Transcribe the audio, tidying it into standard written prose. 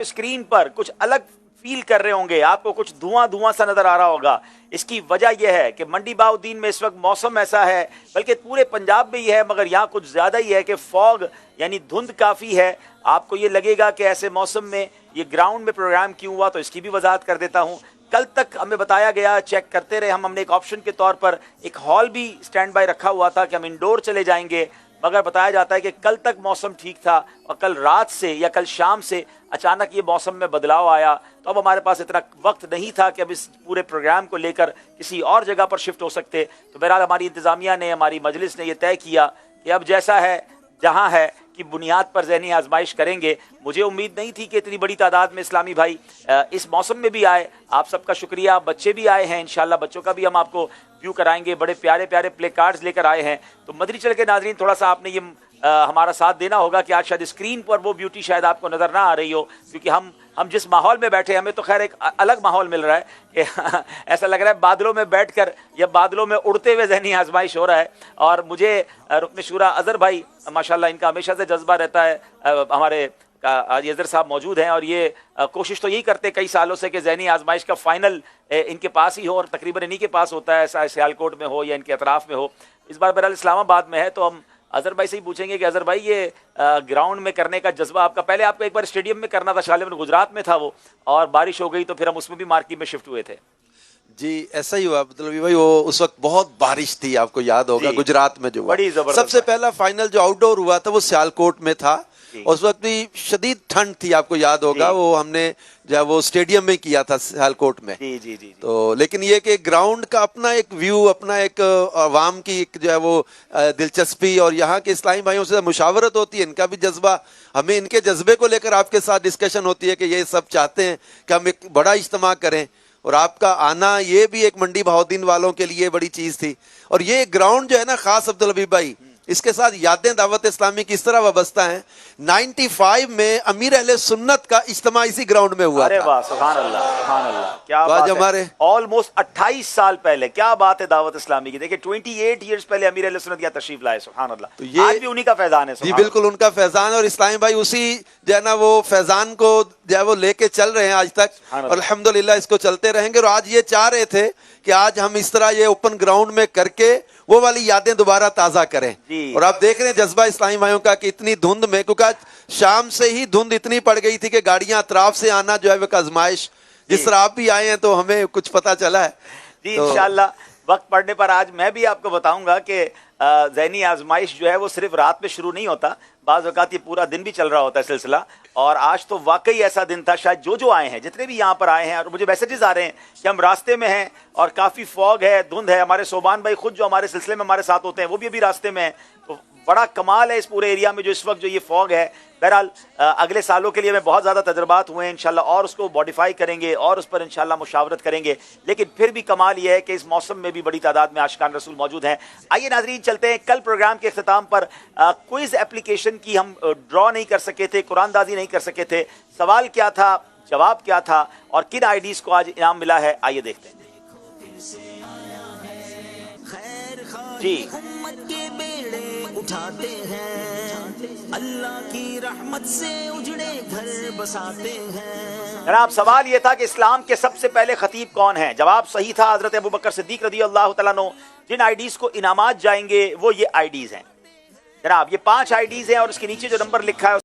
Screen پر کچھ الگ فیل کر رہے ہوں گے, آپ کو کچھ دھواں دھواں سا نظر آ رہا ہوگا. اس کی وجہ یہ ہے کہ منڈی بہاؤالدین میں اس وقت موسم ایسا ہے, بلکہ پورے پنجاب میں ہی ہے, مگر یہاں کچھ زیادہ ہی ہے کہ فوگ یعنی دھند کافی ہے. آپ کو یہ لگے گا کہ ایسے موسم میں یہ گراؤنڈ میں پروگرام کیوں ہوا, تو اس کی بھی وضاحت کر دیتا ہوں. کل تک ہمیں بتایا گیا, چیک کرتے رہے ہم نے ایک آپشن کے طور پر ایک ہال بھی سٹینڈ بائی رکھا ہوا تھا کہ ہم انڈور چلے جائیں گے, مگر بتایا جاتا ہے کہ کل تک موسم ٹھیک تھا اور کل رات سے یا کل شام سے اچانک یہ موسم میں بدلاؤ آیا. تو اب ہمارے پاس اتنا وقت نہیں تھا کہ اب اس پورے پروگرام کو لے کر کسی اور جگہ پر شفٹ ہو سکتے. تو بہرحال ہماری انتظامیہ نے, ہماری مجلس نے یہ طے کیا کہ اب جیسا ہے جہاں ہے کی بنیاد پر ذہنی آزمائش کریں گے. مجھے امید نہیں تھی کہ اتنی بڑی تعداد میں اسلامی بھائی اس موسم میں بھی آئے. آپ سب کا شکریہ. بچے بھی آئے ہیں, انشاءاللہ بچوں کا بھی ہم آپ کو ویو کرائیں گے. بڑے پیارے پیارے پلے کارڈز لے کر آئے ہیں. تو مدری چل کے ناظرین, تھوڑا سا آپ نے یہ ہمارا ساتھ دینا ہوگا کہ آج شاید اسکرین پر وہ بیوٹی شاید آپ کو نظر نہ آ رہی ہو, کیونکہ ہم جس ماحول میں بیٹھے ہمیں تو خیر ایک الگ ماحول مل رہا ہے کہ ایسا لگ رہا ہے بادلوں میں بیٹھ کر یا بادلوں میں اڑتے ہوئے ذہنی آزمائش ہو رہا ہے. اور مجھے رکن شورا اظہر بھائی, ماشاءاللہ ان کا ہمیشہ سے جذبہ رہتا ہے, ہمارے آج اظہر صاحب موجود ہیں اور یہ کوشش تو یہی کرتے کئی سالوں سے کہ ذہنی آزمائش کا فائنل ان کے پاس ہی ہو, اور تقریباً انہی کے پاس ہوتا ہے, سیالکوٹ میں ہو یا ان کے اطراف میں ہو. اس بار بہرحال اسلام آباد میں ہے, تو ہم اظہر بھائی سے ہی پوچھیں گے کہ اظہر بھائی یہ گراؤنڈ میں کرنے کا جذبہ آپ کا, پہلے آپ کو ایک بار اسٹیڈیم میں کرنا تھا, غالباً گجرات میں تھا وہ, اور بارش ہو گئی تو پھر ہم اس میں بھی مارکی میں شفٹ ہوئے تھے. جی ایسا ہی ہوا عبدالوی بھائی, وہ اس وقت بہت بارش تھی, آپ کو یاد ہوگا گجرات میں جو بڑی زبردست. سب سے پہلا فائنل جو آؤٹ ڈور ہوا تھا وہ سیالکوٹ میں تھا, اور اس وقت بھی شدید ٹھنڈ تھی, آپ کو یاد ہوگا. وہ ہم نے جو ہے وہ اسٹیڈیم میں کیا تھا سیالکوٹ میں. تو لیکن یہ کہ گراؤنڈ کا اپنا ایک ویو, اپنا ایک عوام کی ایک جو ہے وہ دلچسپی, اور یہاں کے اسلامی بھائیوں سے مشاورت ہوتی ہے, ان کا بھی جذبہ, ہمیں ان کے جذبے کو لے کر آپ کے ساتھ ڈسکشن ہوتی ہے کہ یہ سب چاہتے ہیں کہ ہم ایک بڑا اجتماع کریں. اور آپ کا آنا یہ بھی ایک منڈی بہاؤالدین والوں کے لیے بڑی چیز تھی. اور یہ گراؤنڈ جو ہے نا خاص عبدالحبیب بھائی, اس کے ساتھ یادیں دعوت اسلامی کی اس طرح وابستہ ہیں. 95 میں امیر اہل سنت کا اجتماع اسی گراؤنڈ میں ہوا. ارے واہ, سبحان اللہ سبحان اللہ, کیا بات ہے. ہمارے آلموسٹ 28 سال پہلے, کیا بات ہے دعوت اسلامی کی. دیکھیں 28 ایئرز پہلے امیر اہل سنت یا تشریف لائے, سبحان اللہ. تو یہ آج بھی انہی کا فیضان ہے. جی بالکل ان کا فیضان, اور اسلامی بھائی اسی جو ہے نا وہ فیضان کو جو ہے وہ لے کے چل رہے ہیں آج تک, اور الحمدللہ اس کو چلتے رہیں گے. اور آج یہ چاہ رہے تھے کہ آج ہم اس طرح یہ اوپن گراؤنڈ میں کر کے وہ والی یادیں دوبارہ تازہ کریں. اور آپ دیکھ رہے ہیں جذبہ اسلامی بھائیوں کا کہ اتنی دھند میں, کیونکہ آج شام سے ہی دھند اتنی پڑ گئی تھی کہ گاڑیاں اطراف سے آنا جو ہے وہ آزمائش, جس طرح آپ بھی آئے ہیں تو ہمیں کچھ پتا چلا ہے. جی انشاءاللہ وقت پڑنے پر آج میں بھی آپ کو بتاؤں گا کہ ذہنی آزمائش جو ہے وہ صرف رات میں شروع نہیں ہوتا, بعض اوقات یہ پورا دن بھی چل رہا ہوتا ہے سلسلہ. اور آج تو واقعی ایسا دن تھا, شاید جو آئے ہیں, جتنے بھی یہاں پر آئے ہیں, اور مجھے میسیجز آ رہے ہیں کہ ہم راستے میں ہیں اور کافی فوگ ہے, دھند ہے. ہمارے صوبان بھائی خود جو ہمارے سلسلے میں ہمارے ساتھ ہوتے ہیں وہ بھی ابھی راستے میں ہیں. تو بڑا کمال ہے اس پورے ایریا میں جو اس وقت جو یہ فوگ ہے. بہرحال اگلے سالوں کے لیے ہمیں بہت زیادہ تجربات ہوئے ہیں انشاءاللہ, اور اس کو ماڈیفائی کریں گے اور اس پر انشاءاللہ مشاورت کریں گے. لیکن پھر بھی کمال یہ ہے کہ اس موسم میں بھی بڑی تعداد میں عاشقان رسول موجود ہیں. آئیے ناظرین چلتے ہیں. کل پروگرام کے اختتام پر کوئز اپلیکیشن کی ہم ڈرا نہیں کر سکے تھے, قرآن دازی نہیں کر سکے تھے. سوال کیا تھا, جواب کیا تھا, اور کن آئی ڈیز کو آج انعام ملا ہے, آئیے دیکھتے ہیں. جی اٹھاتے ہیں اللہ کی رحمت سے اجڑے گھر بساتے ہیں. جناب سوال یہ تھا کہ اسلام کے سب سے پہلے خطیب کون ہیں. جواب صحیح تھا, حضرت ابوبکر صدیق رضی اللہ تعالیٰ عنہ. جن آئی ڈیز کو انعامات جائیں گے وہ یہ آئی ڈیز ہیں جناب, یہ 5 آئی ڈیز ہیں, اور اس کے نیچے جو نمبر لکھا ہے